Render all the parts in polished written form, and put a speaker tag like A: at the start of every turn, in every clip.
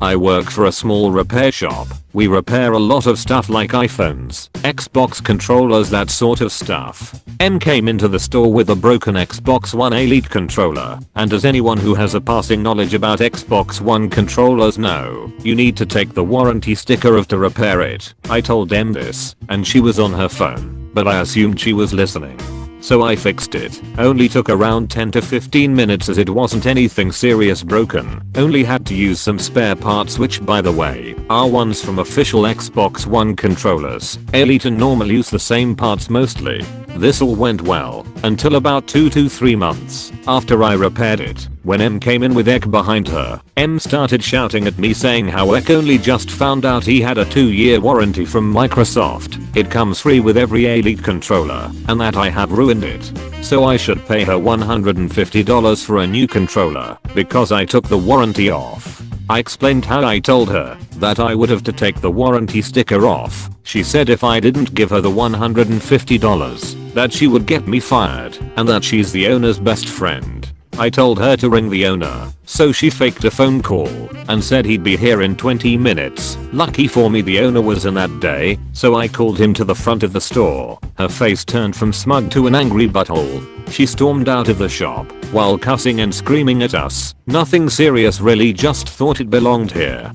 A: I work for a small repair shop. We repair a lot of stuff like iPhones, Xbox controllers, that sort of stuff. M came into the store with a broken Xbox One Elite controller, and as anyone who has a passing knowledge about Xbox One controllers know, you need to take the warranty sticker off to repair it. I told M this, and she was on her phone, but I assumed she was listening. So I fixed it. Only took around 10 to 15 minutes as it wasn't anything serious broken. Only had to use some spare parts, which by the way are ones from official Xbox One controllers. Elite and normal use the same parts mostly. This all went well until about 2 to 3 months after I repaired it. When M came in with Ek behind her, M started shouting at me saying how Ek only just found out he had a 2-year warranty from Microsoft. It comes free with every Elite controller, and that I have ruined it. So I should pay her $150 for a new controller because I took the warranty off. I explained how I told her that I would have to take the warranty sticker off. She said if I didn't give her the $150, that she would get me fired, and that she's the owner's best friend. I told her to ring the owner, so she faked a phone call and said he'd be here in 20 minutes. Lucky for me the owner was in that day, so I called him to the front of the store. Her face turned from smug to an angry butthole. She stormed out of the shop while cussing and screaming at us. Nothing serious really, just thought it belonged here.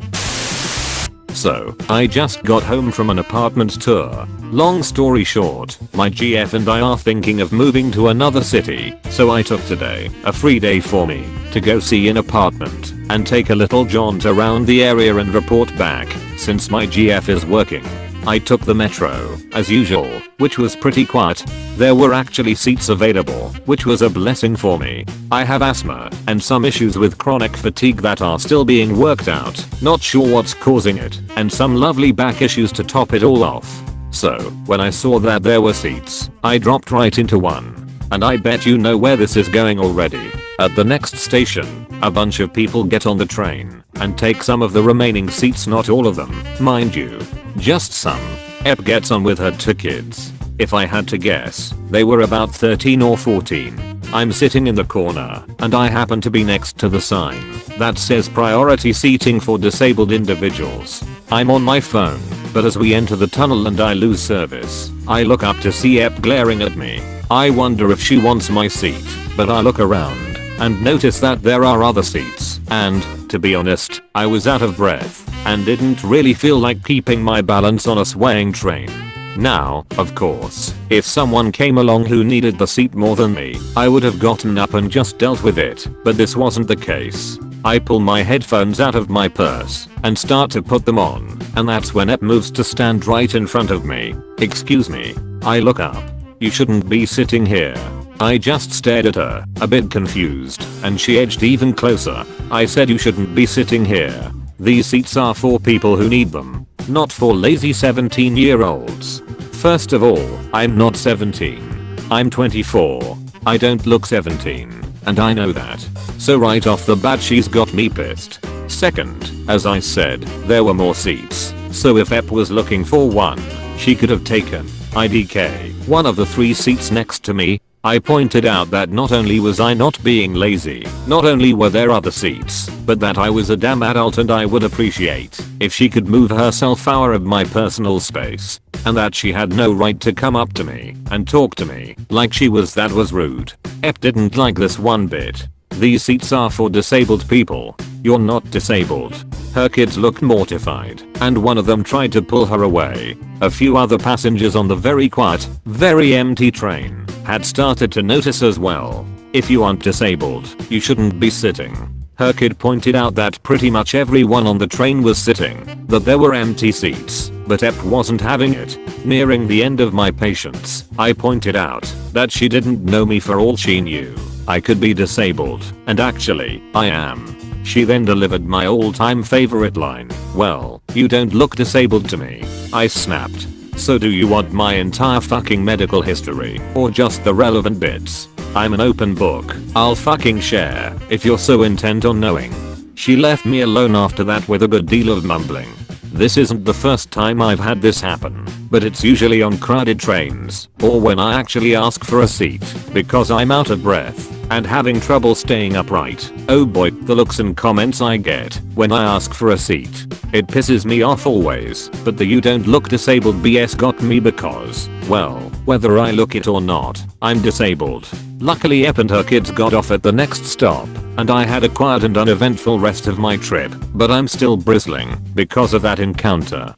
A: So, I just got home from an apartment tour. Long story short, my GF and I are thinking of moving to another city, so I took today, a free day for me, to go see an apartment and take a little jaunt around the area and report back, since my GF is working. I took the metro, as usual, which was pretty quiet. There were actually seats available, which was a blessing for me. I have asthma and some issues with chronic fatigue that are still being worked out. Not sure what's causing it, and some lovely back issues to top it all off. So, when I saw that there were seats, I dropped right into one. And I bet you know where this is going already. At the next station, a bunch of people get on the train and take some of the remaining seats, not all of them, mind you. Just some. Ep gets on with her 2 kids. If I had to guess, they were about 13 or 14. I'm sitting in the corner, and I happen to be next to the sign that says priority seating for disabled individuals. I'm on my phone, but as we enter the tunnel and I lose service, I look up to see Ep glaring at me. I wonder if she wants my seat, but I look around and notice that there are other seats, and, to be honest, I was out of breath and didn't really feel like keeping my balance on a swaying train. Now, of course, if someone came along who needed the seat more than me, I would have gotten up and just dealt with it, but this wasn't the case. I pull my headphones out of my purse and start to put them on, and that's when Ep moves to stand right in front of me. Excuse me. I look up. You shouldn't be sitting here. I just stared at her, a bit confused, and she edged even closer. I said you shouldn't be sitting here. These seats are for people who need them, not for lazy 17-year-olds. First of all, I'm not 17. I'm 24. I don't look 17, and I know that. So right off the bat she's got me pissed. Second, as I said, there were more seats, so if Ep was looking for one, she could have taken IDK, one of the 3 seats next to me. I pointed out that not only was I not being lazy, not only were there other seats, but that I was a damn adult and I would appreciate if she could move herself out of my personal space, and that she had no right to come up to me and talk to me like she was. That was rude. Ep didn't like this one bit. These seats are for disabled people. You're not disabled. Her kids looked mortified, and one of them tried to pull her away. A few other passengers on the very quiet, very empty train had started to notice as well. If you aren't disabled, you shouldn't be sitting. Her kid pointed out that pretty much everyone on the train was sitting, that there were empty seats, but Ep wasn't having it. Nearing the end of my patience, I pointed out that she didn't know me. For all she knew, I could be disabled, and actually, I am. She then delivered my all-time favorite line, "Well, you don't look disabled to me." I snapped. So do you want my entire fucking medical history, or just the relevant bits? I'm an open book. I'll fucking share, if you're so intent on knowing. She left me alone after that with a good deal of mumbling. This isn't the first time I've had this happen, but it's usually on crowded trains, or when I actually ask for a seat, because I'm out of breath. and having trouble staying upright. Oh boy, the looks and comments I get when I ask for a seat. It pisses me off always, but the "you don't look disabled" BS got me because, well, whether I look it or not, I'm disabled. Luckily Ep and her kids got off at the next stop, and I had a quiet and uneventful rest of my trip, but I'm still bristling because of that encounter.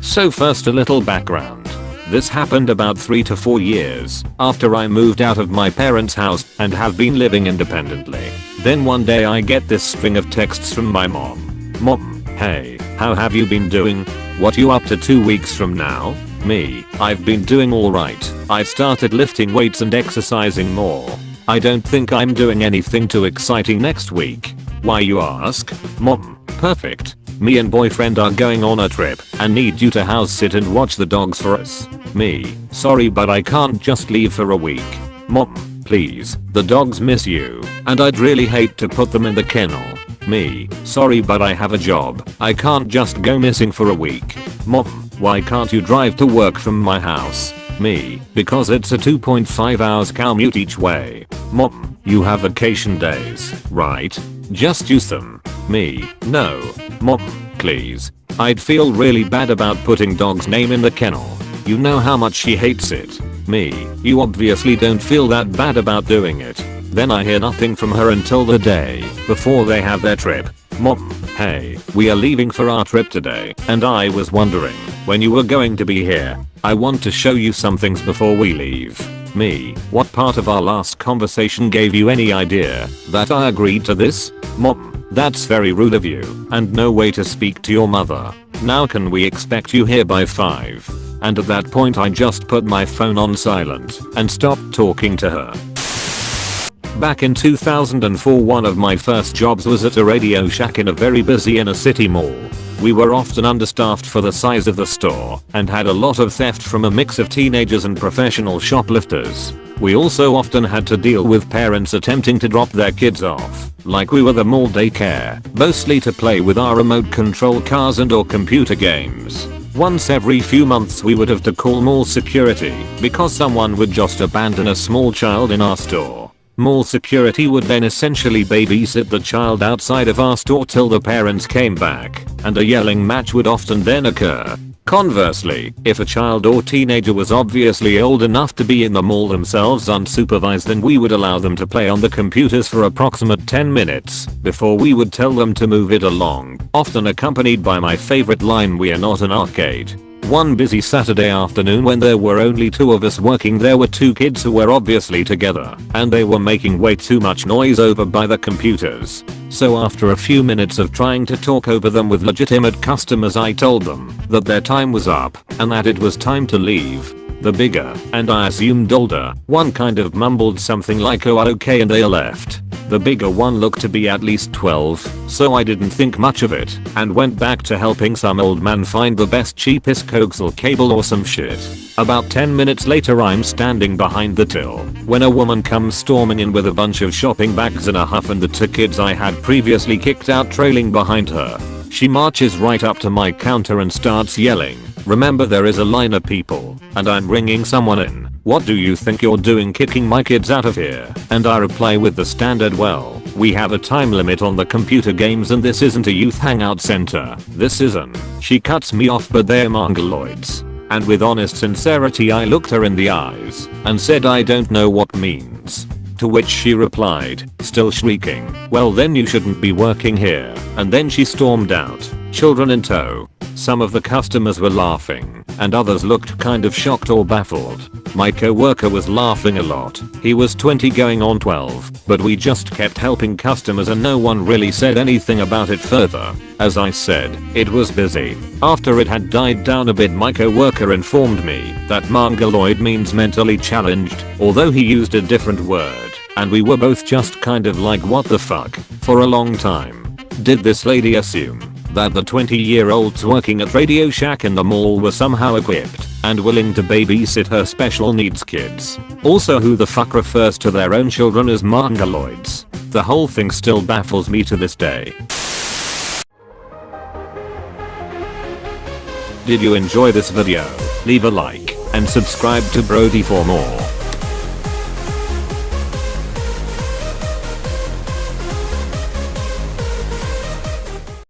A: So first a little background. This happened about 3 to 4 years after I moved out of my parents' house and have been living independently. Then one day I get this string of texts from my mom. "Mom, hey, how have you been doing? What you up to 2 weeks from now?" Me, "I've been doing alright. I've started lifting weights and exercising more. I don't think I'm doing anything too exciting next week." "Why, you ask?" "Mom, perfect. Me and boyfriend are going on a trip and need you to house sit and watch the dogs for us." Me, "Sorry, but I can't just leave for a week." "Mom, please, the dogs miss you and I'd really hate to put them in the kennel." Me, "Sorry, but I have a job. I can't just go missing for a week." "Mom, why can't you drive to work from my house?" Me, "Because it's a 2.5 hours commute each way." "Mom, you have vacation days, right? Just use them." Me, "No. Mom, please. I'd feel really bad about putting dog's name in the kennel. You know how much she hates it." Me, "You obviously don't feel that bad about doing it." Then I hear nothing from her until the day before they have their trip. "Mom, hey, we are leaving for our trip today and I was wondering when you were going to be here. I want to show you some things before we leave." Me, "What part of our last conversation gave you any idea that I agreed to this?" Mom, "That's very rude of you and no way to speak to your mother. Now can we expect you here by 5? And at that point I just put my phone on silent and stopped talking to her. Back in 2004, one of my first jobs was at a Radio Shack in a very busy inner city mall. We were often understaffed for the size of the store and had a lot of theft from a mix of teenagers and professional shoplifters. We also often had to deal with parents attempting to drop their kids off, like we were the mall daycare, mostly to play with our remote control cars and or computer games. Once every few months we would have to call mall security because someone would just abandon a small child in our store. Mall security would then essentially babysit the child outside of our store till the parents came back, and a yelling match would often then occur. Conversely, if a child or teenager was obviously old enough to be in the mall themselves unsupervised, then we would allow them to play on the computers for approximate 10 minutes before we would tell them to move it along, often accompanied by my favorite line, "We are not an arcade." One busy Saturday afternoon when there were only 2 of us working, there were 2 kids who were obviously together and they were making way too much noise over by the computers. So after a few minutes of trying to talk over them with legitimate customers, I told them that their time was up and that it was time to leave. The bigger, and I assumed older, one kind of mumbled something like, "Oh, okay," and they left. The bigger one looked to be at least 12, so I didn't think much of it and went back to helping some old man find the best cheapest coaxial cable or some shit. About 10 minutes later I'm standing behind the till when a woman comes storming in with a bunch of shopping bags in a huff and the 2 kids I had previously kicked out trailing behind her. She marches right up to my counter and starts yelling, "Remember, there is a line of people and I'm bringing someone in. What do you think you're doing kicking my kids out of here?" And I reply with the standard, "Well, we have a time limit on the computer games and this isn't a youth hangout center. This isn't." She cuts me off, "But they're mongoloids." And with honest sincerity I looked her in the eyes and said, "I don't know what means." To which she replied, still shrieking, "Well then you shouldn't be working here." And then she stormed out, children in tow. Some of the customers were laughing and others looked kind of shocked or baffled. My coworker was laughing a lot. He was 20 going on 12, but we just kept helping customers and no one really said anything about it further. As I said, it was busy. After it had died down a bit, my coworker informed me that mongoloid means mentally challenged, although he used a different word, and we were both just kind of like, what the fuck, for a long time. Did this lady assume that the 20-year-olds working at Radio Shack in the mall were somehow equipped and willing to babysit her special needs kids? Also, who the fuck refers to their own children as mongoloids? The whole thing still baffles me to this day. Did you enjoy this video? Leave a like and subscribe to Brody for more.